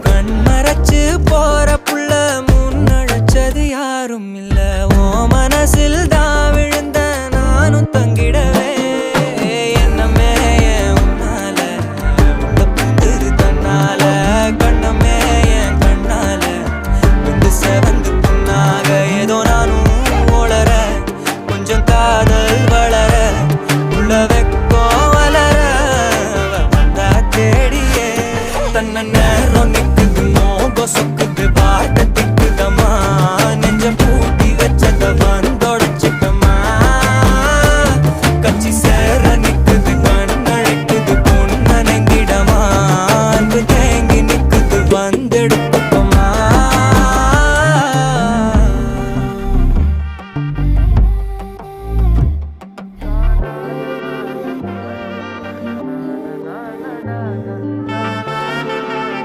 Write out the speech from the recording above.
கண்மறைச்சு போற புள்ள முன்னழைச்சது யாரும் இல்ல. ஓ மனசில் தான் விழுந்த நானும் தங்கிடவே என்னமே உன்னால உள்ள புந்துரு தன்னால கண்ணமே என் கண்ணால வந்து செவந்து புண்ணாக ஏதோ நானும் ஓளற கொஞ்சம் காதல் வளர உள்ள வெக்கோ வளர வந்தா தேடியே தன்ன நேரம் நிக்குது மோகம் சொக்குது பாட்டு